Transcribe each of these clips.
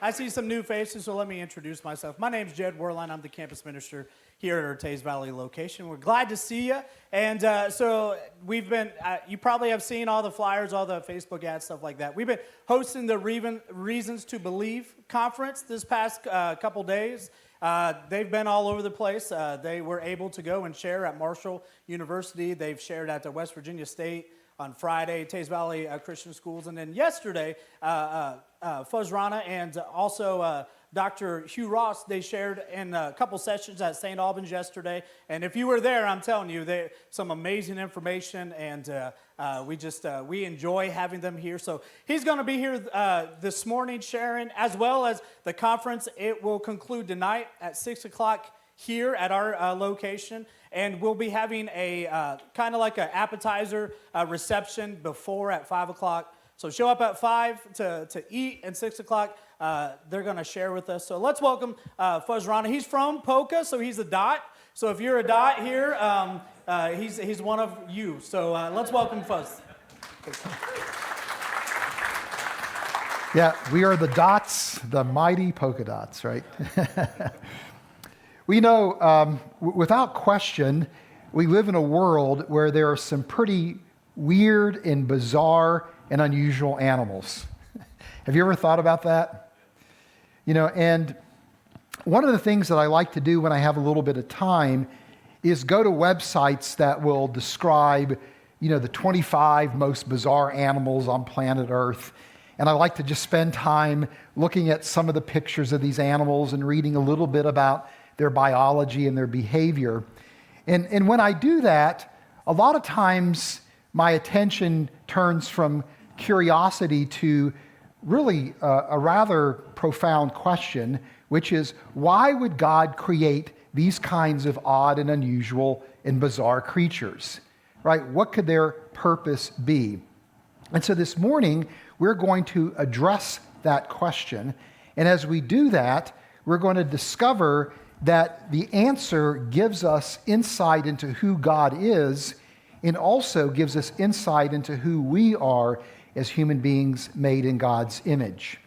I see some new faces, so let me introduce myself. My name's Jed Werline. I'm the campus minister here at our Taze Valley location. We're glad to see you. And so we've been, you probably have seen all the flyers, all the Facebook ads, stuff like that. We've been hosting the Reasons to Believe conference this past couple days. They've been all over the place. They were able to go and share at Marshall University. They've shared at the West Virginia State on Friday, Taze Valley Christian Schools. And then yesterday, Fazale Rana and also Dr. Hugh Ross, they shared in a couple sessions at St. Albans yesterday. And if you were there, I'm telling you, some amazing information, and we enjoy having them here. So he's going to be here this morning sharing, as well as the conference. It will conclude tonight at 6 o'clock here at our location. And we'll be having a kind of like an appetizer reception before at 5 o'clock. So show up at 5 to eat, and 6 o'clock they're going to share with us. So let's welcome Fazale Rana. He's from Polka, so he's a dot. So if you're a dot here, he's one of you. So let's welcome Fuz. Yeah, we are the dots, the mighty polka dots, right? We know, without question, we live in a world where there are some pretty weird and bizarre and unusual animals. Have you ever thought about that? You know, and one of the things that I like to do when I have a little bit of time is go to websites that will describe, the 25 most bizarre animals on planet Earth. And I like to just spend time looking at some of the pictures of these animals and reading a little bit about their biology and their behavior. And when I do that, a lot of times my attention turns from curiosity to really a rather profound question, which is, why would God create these kinds of odd and unusual and bizarre creatures, right? What could their purpose be? And so this morning, we're going to address that question. And as we do that, we're going to discover that the answer gives us insight into who God is, and also gives us insight into who we are as human beings made in God's image.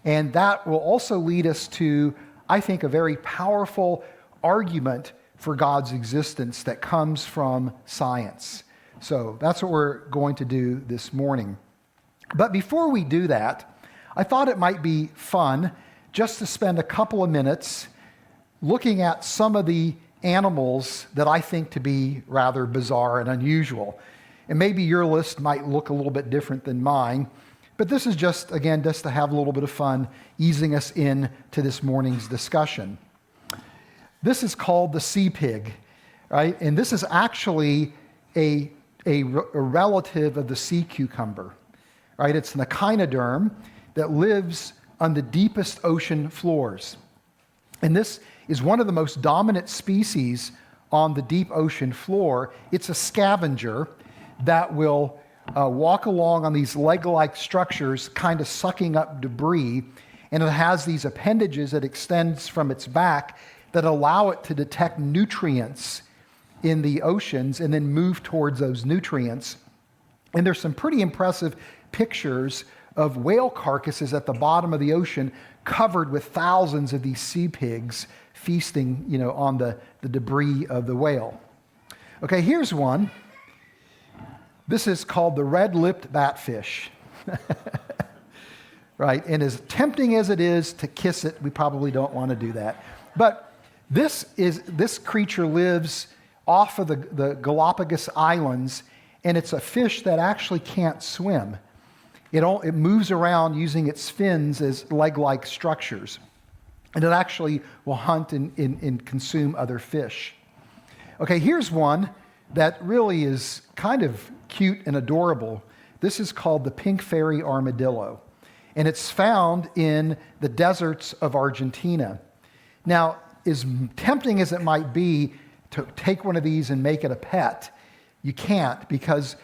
And that will also lead us to, I think, a very powerful argument for God's existence that comes from science. So that's what we're going to do this morning. But before we do that, I thought it might be fun just to spend a couple of minutes looking at some of the animals that I think to be rather bizarre and unusual. And maybe your list might look a little bit different than mine, but this is just to have a little bit of fun easing us in to this morning's discussion. This is called the sea pig, right? And this is actually a relative of the sea cucumber, right? It's an echinoderm that lives on the deepest ocean floors. And this is one of the most dominant species on the deep ocean floor. It's a scavenger that will walk along on these leg-like structures, kind of sucking up debris, and it has these appendages that extends from its back that allow it to detect nutrients in the oceans and then move towards those nutrients. And there's some pretty impressive pictures of whale carcasses at the bottom of the ocean covered with thousands of these sea pigs feasting, on the debris of the whale. Okay, here's one. This is called the red-lipped batfish. Right, and as tempting as it is to kiss it, we probably don't want to do that. But this creature lives off of the Galapagos Islands, and it's a fish that actually can't swim. It moves around using its fins as leg-like structures. And it actually will hunt and consume other fish. Okay, here's one that really is kind of cute and adorable. This is called the pink fairy armadillo. And it's found in the deserts of Argentina. Now, as tempting as it might be to take one of these and make it a pet, you can't, because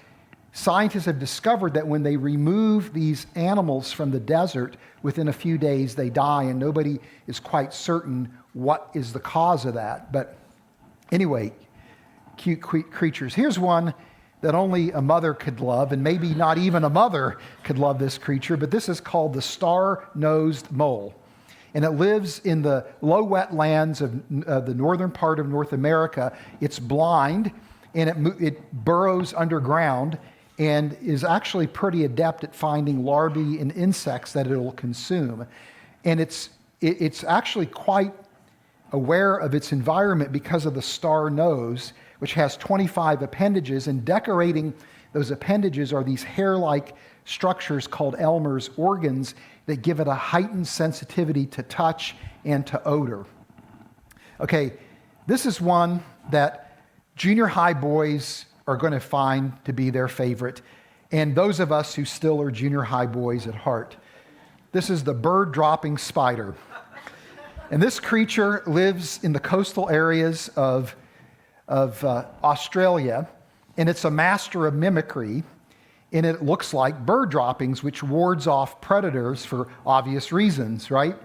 scientists have discovered that when they remove these animals from the desert, within a few days they die, and nobody is quite certain what is the cause of that. But anyway, cute creatures. Here's one that only a mother could love, and maybe not even a mother could love this creature, but this is called the star-nosed mole. And it lives in the low wetlands of the northern part of North America. It's blind, and it burrows underground and is actually pretty adept at finding larvae and insects that it'll consume. And it's actually quite aware of its environment because of the star nose, which has 25 appendages, and decorating those appendages are these hair-like structures called Elmer's organs that give it a heightened sensitivity to touch and to odor. Okay, this is one that junior high boys are going to find to be their favorite, and those of us who still are junior high boys at heart. This is the bird-dropping spider. And this creature lives in the coastal areas of Australia, and it's a master of mimicry, and it looks like bird droppings, which wards off predators for obvious reasons, right?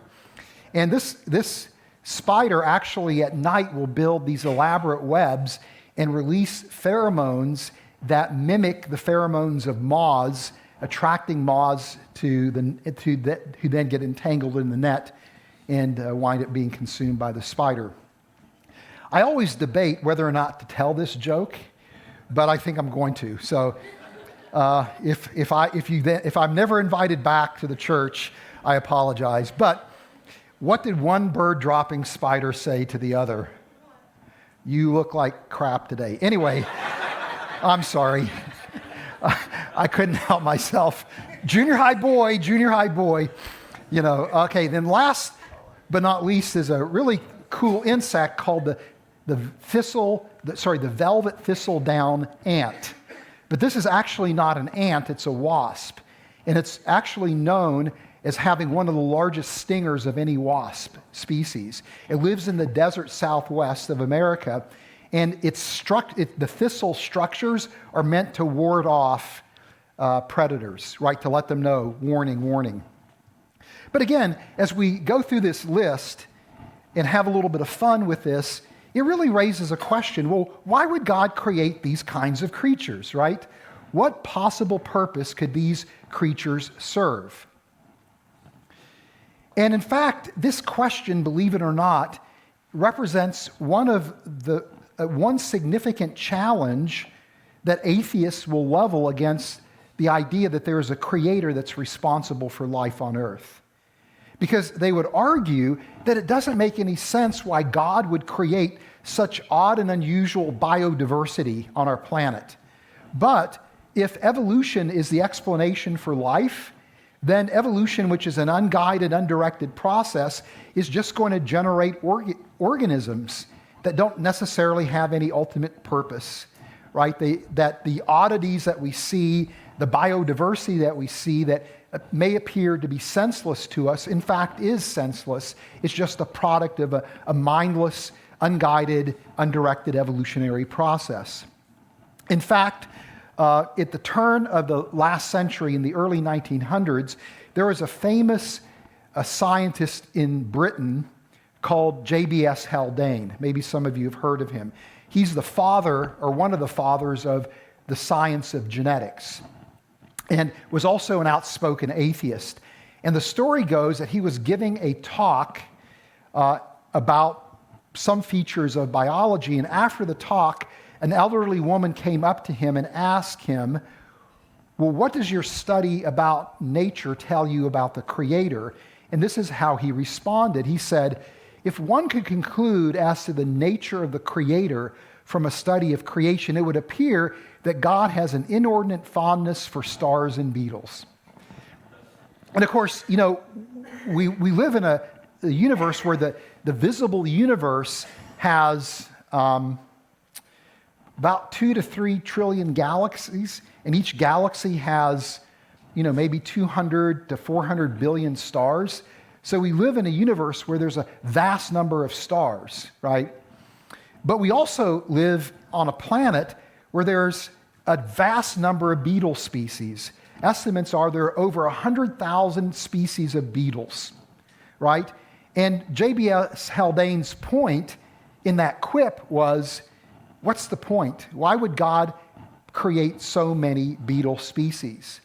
And this spider actually at night will build these elaborate webs and release pheromones that mimic the pheromones of moths, attracting moths who then get entangled in the net and wind up being consumed by the spider. I always debate whether or not to tell this joke, but I think I'm going to. So if I'm never invited back to the church, I apologize. But what did one bird-dropping spider say to the other? You look like crap today. Anyway, I'm sorry. I couldn't help myself. Junior high boy. You know, okay, then last but not least is a really cool insect called the velvet thistledown ant. But this is actually not an ant, it's a wasp. And it's actually known as having one of the largest stingers of any wasp species. It lives in the desert southwest of America, and the thistle structures are meant to ward off predators, right? To let them know, warning, warning. But again, as we go through this list and have a little bit of fun with this, it really raises a question. Well, why would God create these kinds of creatures, right? What possible purpose could these creatures serve? And in fact, this question, believe it or not, represents one significant challenge that atheists will level against the idea that there is a creator that's responsible for life on earth. Because they would argue that it doesn't make any sense why God would create such odd and unusual biodiversity on our planet. But if evolution is the explanation for life, then evolution, which is an unguided, undirected process, is just going to generate organisms that don't necessarily have any ultimate purpose, right? That the oddities that we see, the biodiversity that we see that may appear to be senseless to us, in fact is senseless. It's just a product of a mindless, unguided, undirected evolutionary process. In fact, at the turn of the last century, in the early 1900s, there was a famous scientist in Britain called J.B.S. Haldane. Maybe some of you have heard of him. He's the father, or one of the fathers, of the science of genetics, and was also an outspoken atheist. And the story goes that he was giving a talk about some features of biology, and after the talk, an elderly woman came up to him and asked him, well, what does your study about nature tell you about the Creator? And this is how he responded. He said, if one could conclude as to the nature of the Creator from a study of creation, it would appear that God has an inordinate fondness for stars and beetles. And of course, you know, we live in a universe where the visible universe has about 2 to 3 trillion galaxies, and each galaxy has, you know, maybe 200 to 400 billion stars. So we live in a universe where there's a vast number of stars, right? But we also live on a planet where there's a vast number of beetle species. Estimates are there are over 100,000 species of beetles, right? And J.B.S. Haldane's point in that quip was, what's the point? Why would God create so many beetle species?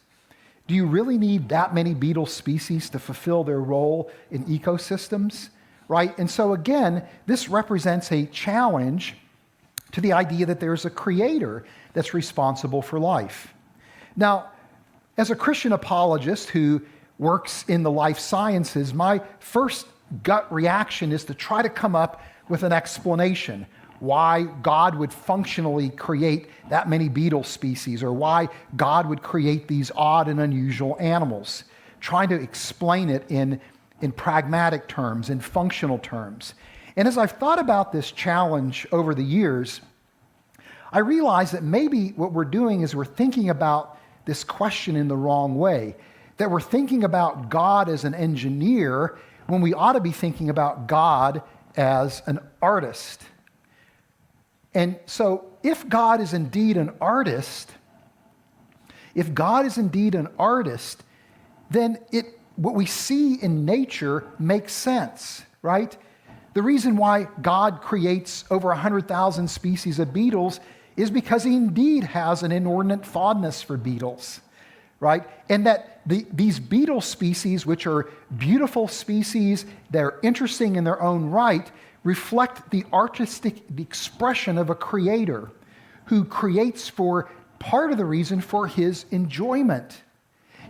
Do you really need that many beetle species to fulfill their role in ecosystems, right? And so again, this represents a challenge to the idea that there's a creator that's responsible for life. Now, as a Christian apologist who works in the life sciences, my first gut reaction is to try to come up with an explanation why God would functionally create that many beetle species, or why God would create these odd and unusual animals, trying to explain it in pragmatic terms, in functional terms. And as I've thought about this challenge over the years, I realize that maybe what we're doing is we're thinking about this question in the wrong way, that we're thinking about God as an engineer when we ought to be thinking about God as an artist. And so if God is indeed an artist, then what we see in nature makes sense, right? The reason why God creates over 100,000 species of beetles is because he indeed has an inordinate fondness for beetles, right? And that these beetle species, which are beautiful species, they're interesting in their own right, reflect the artistic expression of a creator who creates for part of the reason for his enjoyment.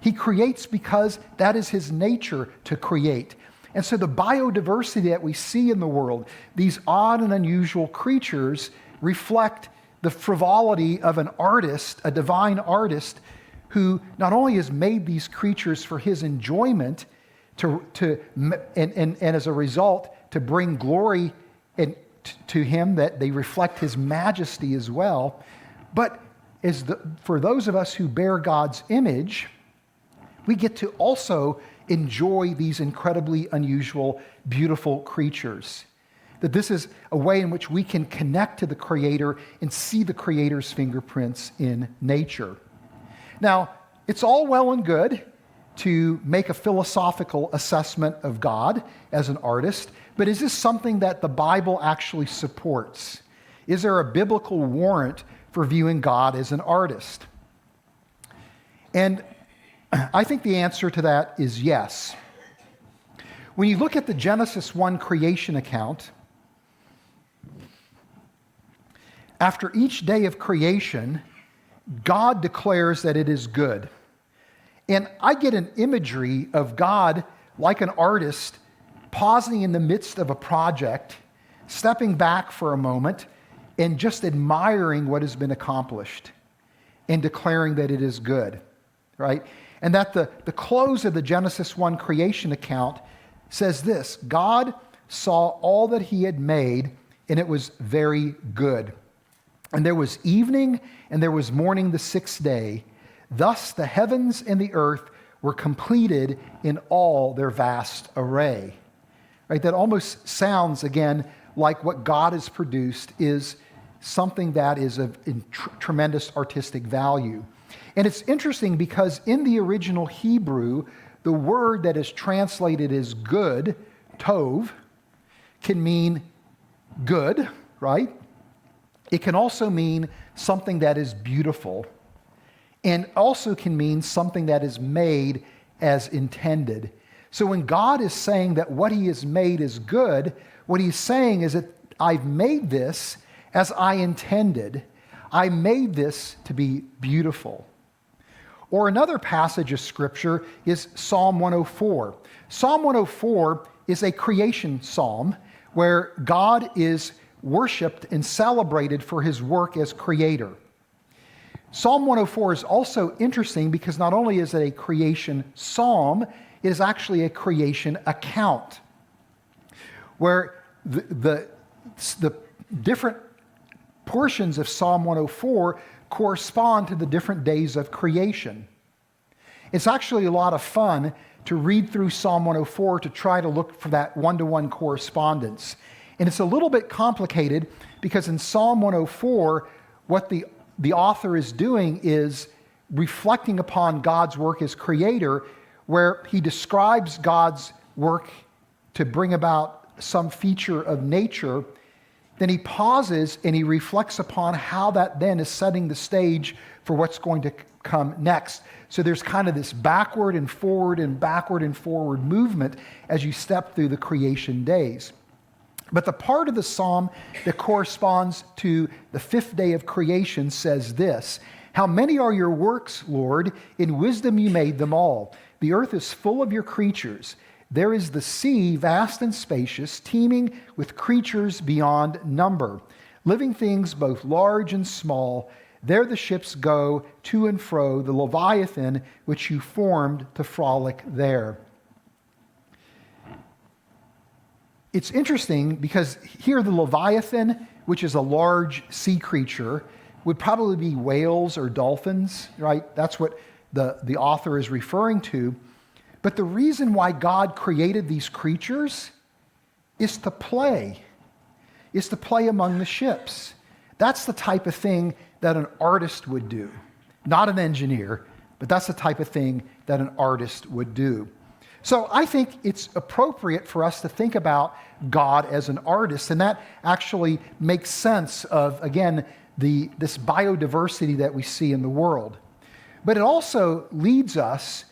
He creates because that is his nature to create. And so the biodiversity that we see in the world, these odd and unusual creatures, reflect the frivolity of an artist, a divine artist, who not only has made these creatures for his enjoyment, and as a result, to bring glory to him, that they reflect his majesty as well, but for those of us who bear God's image, we get to also enjoy these incredibly unusual, beautiful creatures. That this is a way in which we can connect to the Creator and see the Creator's fingerprints in nature. Now, it's all well and good to make a philosophical assessment of God as an artist, but is this something that the Bible actually supports? Is there a biblical warrant for viewing God as an artist? And I think the answer to that is yes. When you look at the Genesis 1 creation account, after each day of creation, God declares that it is good. And I get an imagery of God like an artist pausing in the midst of a project, stepping back for a moment, and just admiring what has been accomplished and declaring that it is good, right? And that the close of the Genesis 1 creation account says this: God saw all that he had made, and it was very good. And there was evening, and there was morning the sixth day. Thus the heavens and the earth were completed in all their vast array. Right? That almost sounds, again, like what God has produced is something that is of tremendous artistic value. And it's interesting because in the original Hebrew, the word that is translated as good, tov, can mean good, right? It can also mean something that is beautiful, and also can mean something that is made as intended. So when God is saying that what he has made is good, what he's saying is that I've made this as I intended. I made this to be beautiful. Or another passage of Scripture is Psalm 104. Psalm 104 is a creation psalm where God is worshiped and celebrated for his work as creator. Psalm 104 is also interesting because not only is it a creation psalm, it is actually a creation account where the different portions of Psalm 104 correspond to the different days of creation. It's actually a lot of fun to read through Psalm 104 to try to look for that one-to-one correspondence. And it's a little bit complicated because in Psalm 104, what the author is doing is reflecting upon God's work as creator, where he describes God's work to bring about some feature of nature then he pauses and he reflects upon how that then is setting the stage for what's going to come next. So there's kind of this backward and forward and backward and forward movement as you step through the creation days. But the part of the psalm that corresponds to the 5th day of creation says this: "How many are your works, Lord? In wisdom you made them all. The earth is full of your creatures. There is the sea, vast and spacious, teeming with creatures beyond number, living things both large and small. There the ships go to and fro, the Leviathan which you formed to frolic there." It's interesting because here the Leviathan, which is a large sea creature, would probably be whales or dolphins, right? That's what the author is referring to. But the reason why God created these creatures is to play among the ships. That's the type of thing that an artist would do. Not an engineer, but that's the type of thing that an artist would do. So I think it's appropriate for us to think about God as an artist, and that actually makes sense of, again, this biodiversity that we see in the world. But it also leads us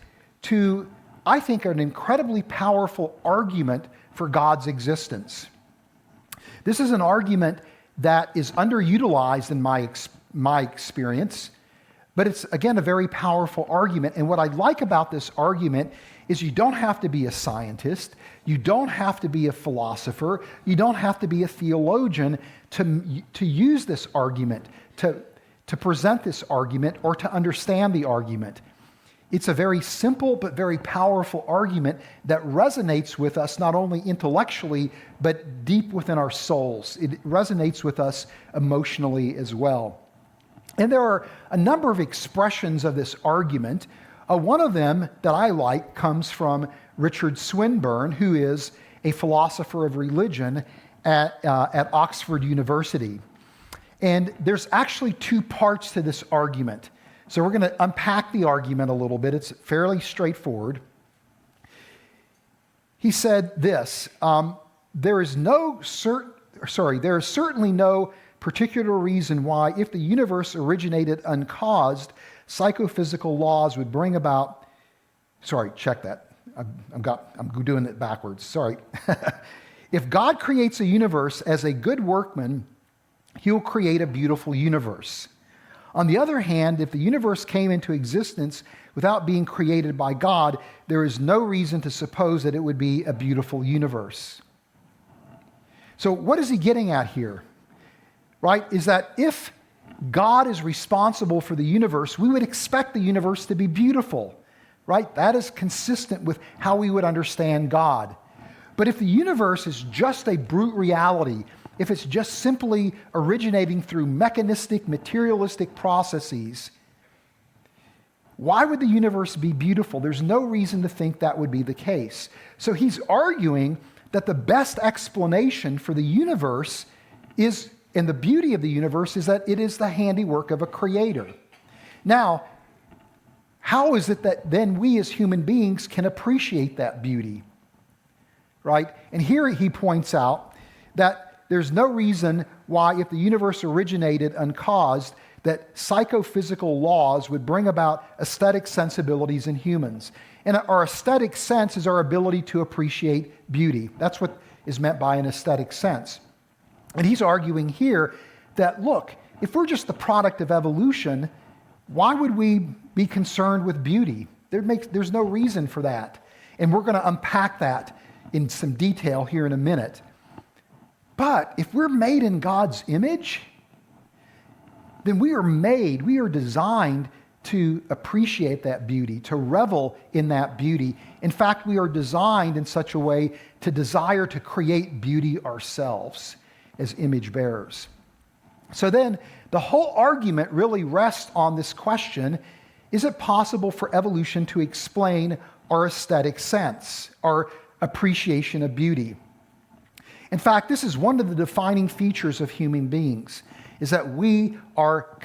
to, I think, an incredibly powerful argument for God's existence. This is an argument that is underutilized in my experience, but it's, again, a very powerful argument. And what I like about this argument is you don't have to be a scientist, you don't have to be a philosopher, you don't have to be a theologian to use this argument, to present this argument, or to understand the argument. It's a very simple but very powerful argument that resonates with us not only intellectually, but deep within our souls. It resonates with us emotionally as well. And there are a number of expressions of this argument. One of them that I like comes from Richard Swinburne, who is a philosopher of religion at Oxford University. And there's actually 2 parts to this argument. So we're going to unpack the argument a little bit. It's fairly straightforward. He said this: there is certainly no particular reason why, if the universe originated uncaused, psychophysical laws would bring about. Sorry, check that. I'm doing it backwards. Sorry. If God creates a universe as a good workman, he'll create a beautiful universe. On the other hand, if the universe came into existence without being created by God, there is no reason to suppose that it would be a beautiful universe. So what is he getting at here? Right? Is that if God is responsible for the universe, we would expect the universe to be beautiful. Right? That is consistent with how we would understand God. But if the universe is just a brute reality, if it's just simply originating through mechanistic, materialistic processes, why would the universe be beautiful? There's no reason to think that would be the case. So he's arguing that the best explanation for the universe is, and the beauty of the universe, is that it is the handiwork of a creator. Now, how is it that then we as human beings can appreciate that beauty? Right? And here he points out that there's no reason why, if the universe originated uncaused, that psychophysical laws would bring about aesthetic sensibilities in humans. And our aesthetic sense is our ability to appreciate beauty. That's what is meant by an aesthetic sense. And he's arguing here that, look, if we're just the product of evolution, why would we be concerned with beauty? There's no reason for that. And we're going to unpack that in some detail here in a minute. But if we're made in God's image, then we are designed to appreciate that beauty, to revel in that beauty. In fact, we are designed in such a way to desire to create beauty ourselves as image bearers. So then, the whole argument really rests on this question: is it possible for evolution to explain our aesthetic sense, our appreciation of beauty? In fact, this is one of the defining features of human beings, is that we are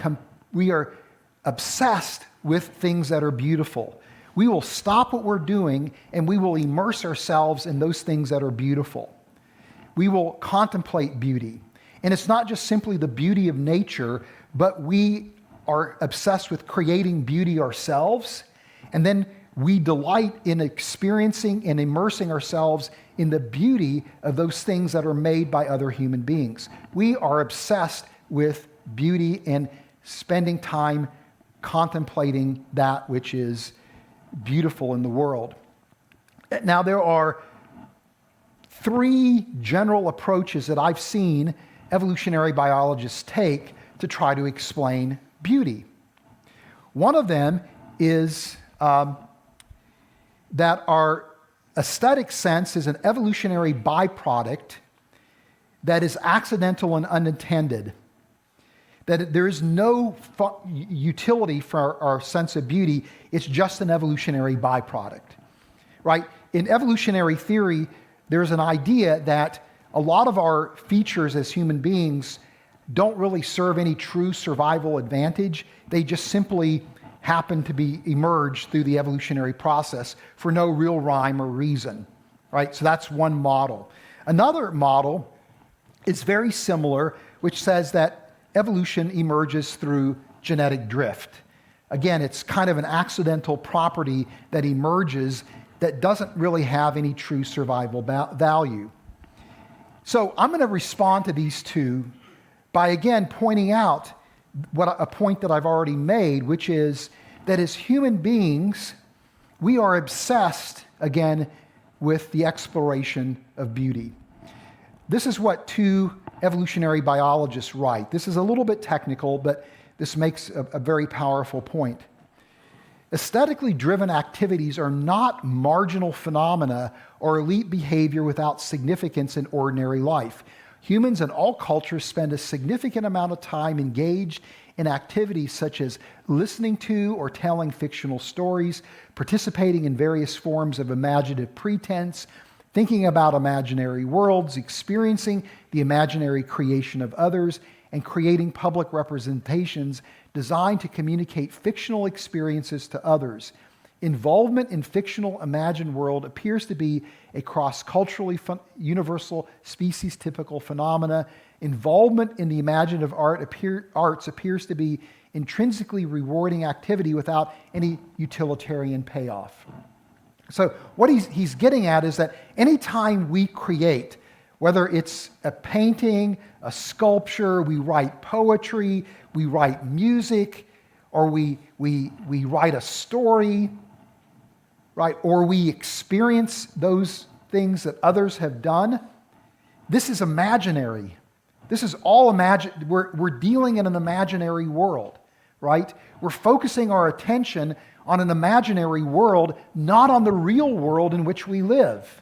obsessed with things that are beautiful. We will stop what we're doing and we will immerse ourselves in those things that are beautiful. We will contemplate beauty. And it's not just simply the beauty of nature, but we are obsessed with creating beauty ourselves. And then we delight in experiencing and immersing ourselves in the beauty of those things that are made by other human beings. We are obsessed with beauty and spending time contemplating that which is beautiful in the world. Now, there are three general approaches that I've seen evolutionary biologists take to try to explain beauty. One of them is that our aesthetic sense is an evolutionary byproduct that is accidental and unintended. That there is no utility for our sense of beauty, it's just an evolutionary byproduct, right? In evolutionary theory, there's an idea that a lot of our features as human beings don't really serve any true survival advantage. They just simply happen to be emerged through the evolutionary process for no real rhyme or reason, right? So that's one model. Another model is very similar, which says that evolution emerges through genetic drift. Again, it's kind of an accidental property that emerges that doesn't really have any true survival value. So I'm going to respond to these two by, again, pointing out a point that I've already made, which is that as human beings, we are obsessed, again, with the exploration of beauty. This is what two evolutionary biologists write. This is a little bit technical, but this makes a very powerful point. Aesthetically driven activities are not marginal phenomena or elite behavior without significance in ordinary life. Humans in all cultures spend a significant amount of time engaged in activities such as listening to or telling fictional stories, participating in various forms of imaginative pretense, thinking about imaginary worlds, experiencing the imaginary creation of others, and creating public representations designed to communicate fictional experiences to others. Involvement in fictional imagined world appears to be a cross-culturally universal species-typical phenomena. Involvement in the imaginative arts appears to be intrinsically rewarding activity without any utilitarian payoff. So what he's getting at is that anytime we create, whether it's a painting, a sculpture, we write poetry, we write music, or we write a story, right? Or we experience those things that others have done, this is imaginary. This is all imaginary. We're dealing in an imaginary world, right? We're focusing our attention on an imaginary world, not on the real world in which we live.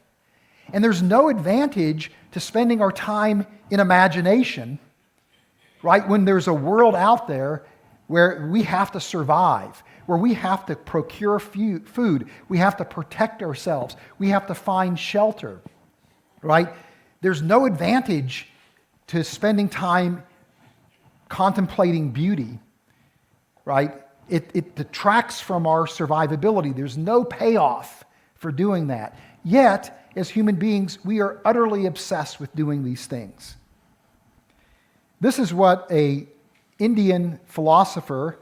And there's no advantage to spending our time in imagination, right? When there's a world out there where we have to survive, where we have to procure food, we have to protect ourselves, we have to find shelter, right? There's no advantage to spending time contemplating beauty, right? It detracts from our survivability. There's no payoff for doing that. Yet, as human beings, we are utterly obsessed with doing these things. This is what an Indian philosopher,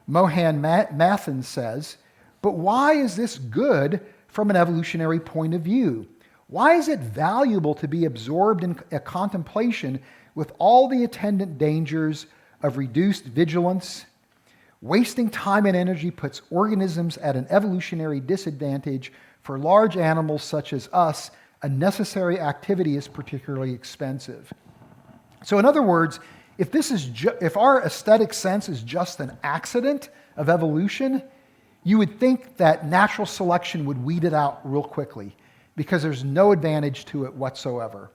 Mohan Mathan, says, but why is this good from an evolutionary point of view? Why is it valuable to be absorbed in a contemplation with all the attendant dangers of reduced vigilance? Wasting time and energy puts organisms at an evolutionary disadvantage. For large animals such as us, a necessary activity is particularly expensive. So in other words, if our aesthetic sense is just an accident of evolution, you would think that natural selection would weed it out real quickly because there's no advantage to it whatsoever.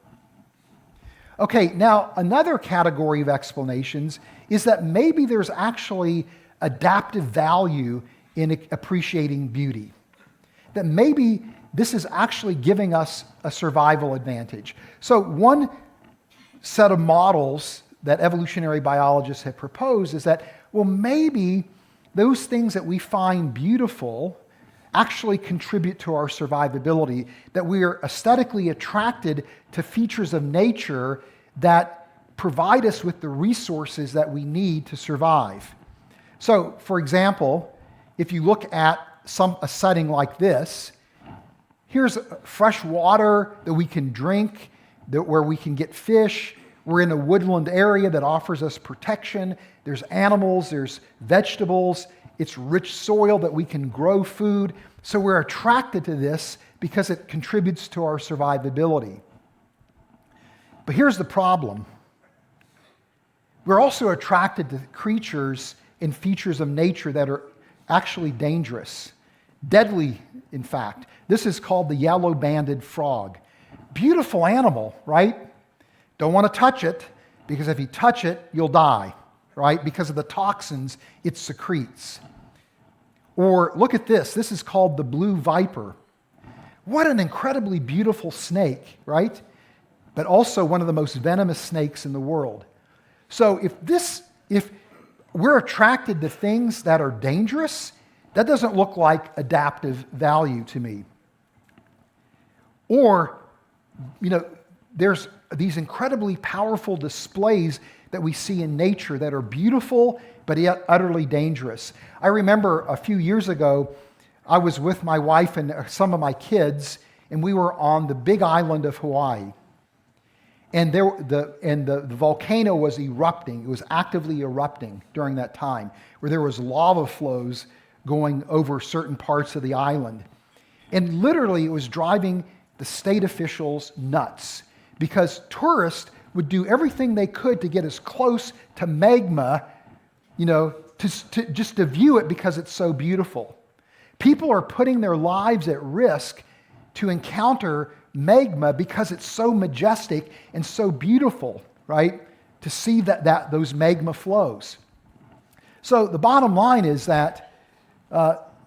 Okay, now another category of explanations is that maybe there's actually adaptive value in appreciating beauty. That maybe this is actually giving us a survival advantage. So one set of models that evolutionary biologists have proposed is that, well, maybe those things that we find beautiful actually contribute to our survivability, that we are aesthetically attracted to features of nature that provide us with the resources that we need to survive. So, for example, if you look at a setting like this, here's fresh water that we can drink, where we can get fish. We're in a woodland area that offers us protection. There's animals, there's vegetables. It's rich soil that we can grow food. So we're attracted to this because it contributes to our survivability. But here's the problem. We're also attracted to creatures and features of nature that are actually dangerous, deadly, in fact. This is called the yellow-banded frog. Beautiful animal, right? Don't want to touch it, because if you touch it, you'll die, right? Because of the toxins it secretes. Or look at this. This is called the blue viper. What an incredibly beautiful snake, right? But also one of the most venomous snakes in the world. So if we're attracted to things that are dangerous, that doesn't look like adaptive value to me. Or, there's these incredibly powerful displays that we see in nature that are beautiful, but yet utterly dangerous. I remember a few years ago, I was with my wife and some of my kids, and we were on the big island of Hawaii. And the volcano was erupting. It was actively erupting during that time, where there was lava flows going over certain parts of the island. And literally, it was driving the state officials nuts, because tourists would do everything they could to get as close to magma, just to view it because it's so beautiful. People are putting their lives at risk to encounter magma because it's so majestic and so beautiful, right? To see those magma flows. So the bottom line is that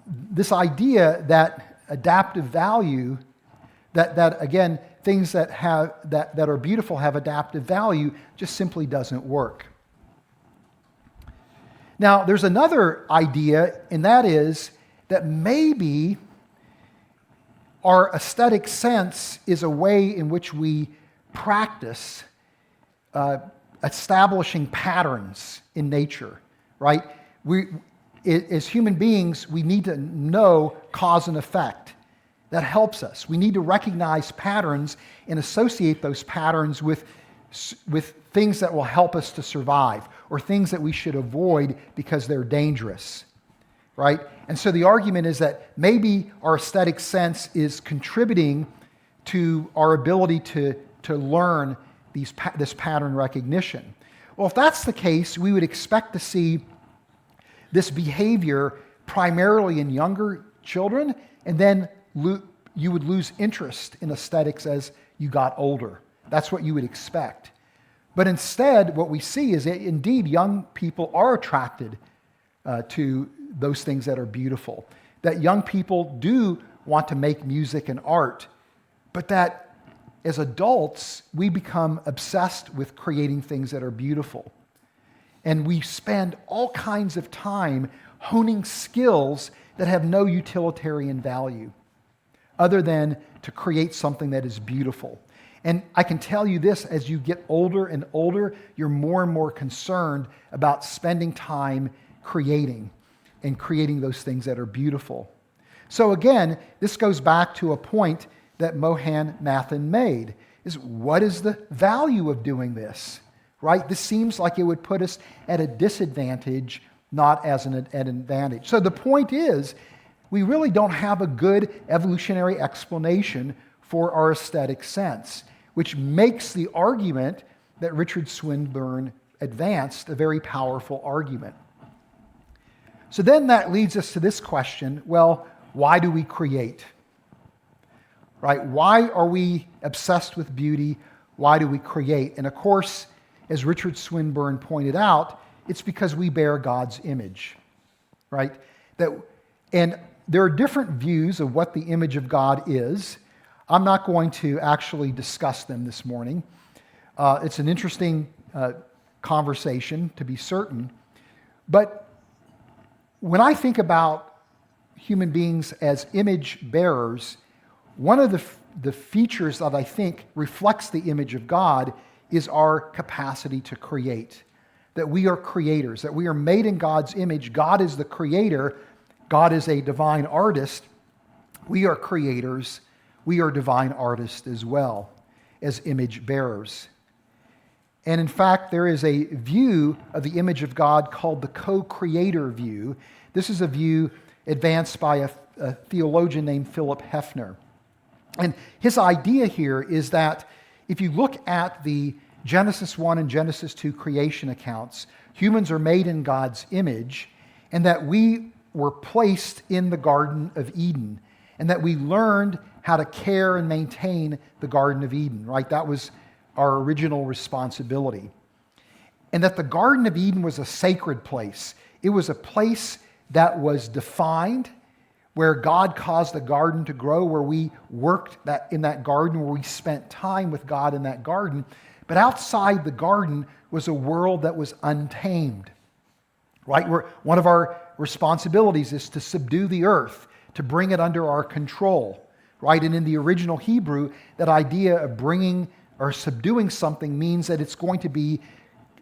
this idea that adaptive value, that again, things that are beautiful have adaptive value, just simply doesn't work. Now, there's another idea, and that is that maybe our aesthetic sense is a way in which we practice establishing patterns in nature, right? As human beings, we need to know cause and effect. That helps us. We need to recognize patterns and associate those patterns with things that will help us to survive, or things that we should avoid because they're dangerous, right? And so the argument is that maybe our aesthetic sense is contributing to our ability to learn this pattern recognition. Well, if that's the case, we would expect to see this behavior primarily in younger children, and then you would lose interest in aesthetics as you got older. That's what you would expect. But instead, what we see is that indeed young people are attracted to those things that are beautiful. That young people do want to make music and art, but that as adults, we become obsessed with creating things that are beautiful. And we spend all kinds of time honing skills that have no utilitarian value, other than to create something that is beautiful. And I can tell you this, as you get older and older, you're more and more concerned about spending time creating those things that are beautiful. So again, this goes back to a point that Mohan Mathan made, is what is the value of doing this, right? This seems like it would put us at a disadvantage, not as an advantage. So the point is, we really don't have a good evolutionary explanation for our aesthetic sense, which makes the argument that Richard Swinburne advanced a very powerful argument. So then that leads us to this question, well, why do we create? Right? Why are we obsessed with beauty? Why do we create? And of course, as Richard Swinburne pointed out, it's because we bear God's image, right? And there are different views of what the image of God is. I'm not going to actually discuss them this morning. It's an interesting conversation, to be certain. But when I think about human beings as image bearers, one of the features that I think reflects the image of God is our capacity to create. That we are creators, that we are made in God's image. God is the creator. God is a divine artist. We are creators. We are divine artists as well as image bearers. And in fact, there is a view of the image of God called the co-creator view. This is a view advanced by a theologian named Philip Hefner. And his idea here is that if you look at the Genesis 1 and Genesis 2 creation accounts, humans are made in God's image, and that we were placed in the Garden of Eden, and that we learned how to care and maintain the Garden of Eden, right? That was our original responsibility. And that the Garden of Eden was a sacred place. It was a place that was defined, where God caused the garden to grow, where we worked in that garden, where we spent time with God in that garden. But outside the garden was a world that was untamed, right? One of our responsibilities is to subdue the earth, to bring it under our control, right? And in the original Hebrew, that idea of bringing or subduing something means that it's going to be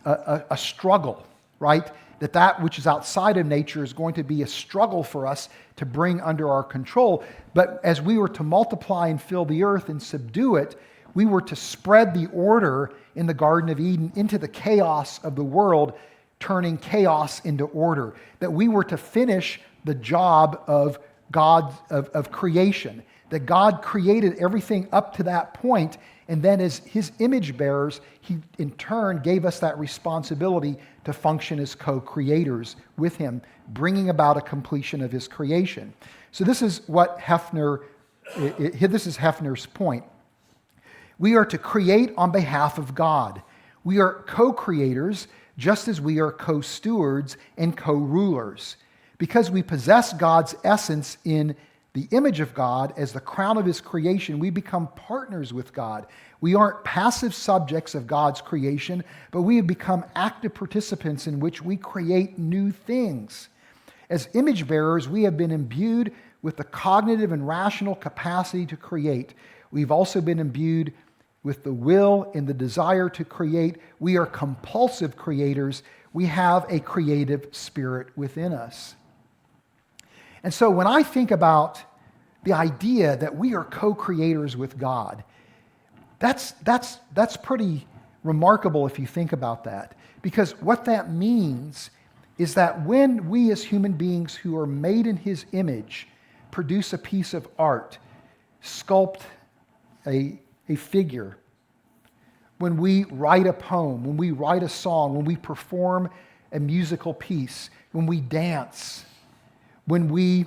a struggle, right? That which is outside of nature is going to be a struggle for us to bring under our control. But as we were to multiply and fill the earth and subdue it, we were to spread the order in the Garden of Eden into the chaos of the world, turning chaos into order. That we were to finish the job of God, of creation. That God created everything up to that point, and then as his image bearers, he in turn gave us that responsibility to function as co-creators with him, bringing about a completion of his creation. So this is what this is Hefner's point. We are to create on behalf of God. We are co-creators just as we are co-stewards and co-rulers. Because we possess God's essence in the image of God as the crown of his creation, we become partners with God. We aren't passive subjects of God's creation, but we have become active participants in which we create new things. As image bearers, we have been imbued with the cognitive and rational capacity to create. We've also been imbued with the will and the desire to create. We are compulsive creators. We have a creative spirit within us. And so when I think about the idea that we are co-creators with God, that's pretty remarkable if you think about that. Because what that means is that when we as human beings who are made in his image produce a piece of art, sculpt a figure, when we write a poem, when we write a song, when we perform a musical piece, when we dance, when we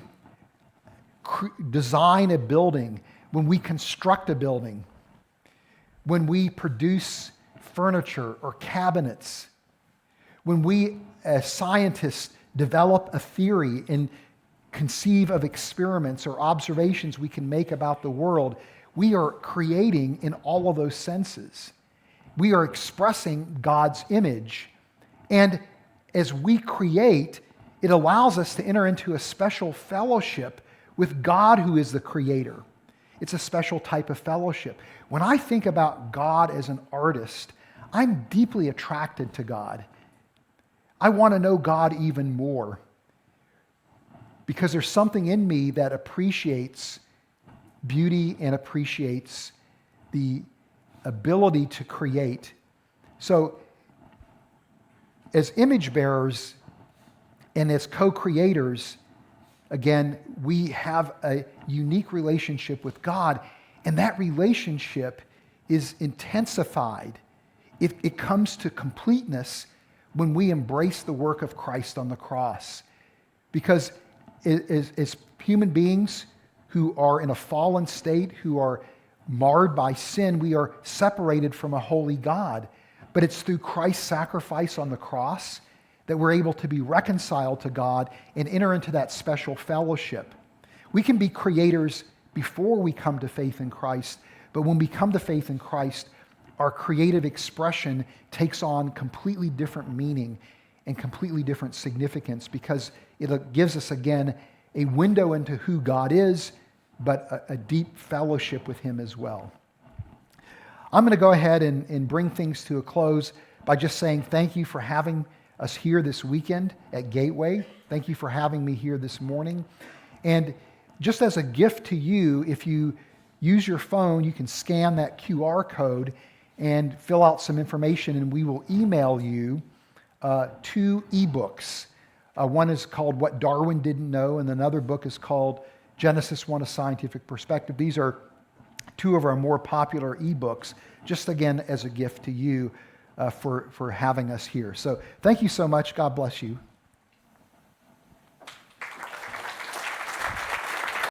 design a building, when we construct a building, when we produce furniture or cabinets, when we as scientists develop a theory and conceive of experiments or observations we can make about the world, we are creating in all of those senses. We are expressing God's image. And as we create, it allows us to enter into a special fellowship with God who is the creator. It's a special type of fellowship. When I think about God as an artist, I'm deeply attracted to God. I want to know God even more because there's something in me that appreciates beauty and appreciates the ability to create. So, as image bearers and as co-creators, again, we have a unique relationship with God, and that relationship is intensified. It comes to completeness when we embrace the work of Christ on the cross. Because as human beings who are in a fallen state, who are marred by sin, we are separated from a holy God. But it's through Christ's sacrifice on the cross that we're able to be reconciled to God and enter into that special fellowship. We can be creators before we come to faith in Christ, but when we come to faith in Christ, our creative expression takes on completely different meaning and completely different significance because it gives us, again, a window into who God is, but a deep fellowship with him as well. I'm going to go ahead and bring things to a close by just saying thank you for having us here this weekend at Gateway. Thank you for having me here this morning. And just as a gift to you, if you use your phone, you can scan that QR code and fill out some information, and we will email you 2 ebooks. One is called What Darwin Didn't Know, and another book is called Genesis 1: A Scientific Perspective. These are 2 of our more popular ebooks, just again as a gift to you for having us here. So thank you so much. God bless you.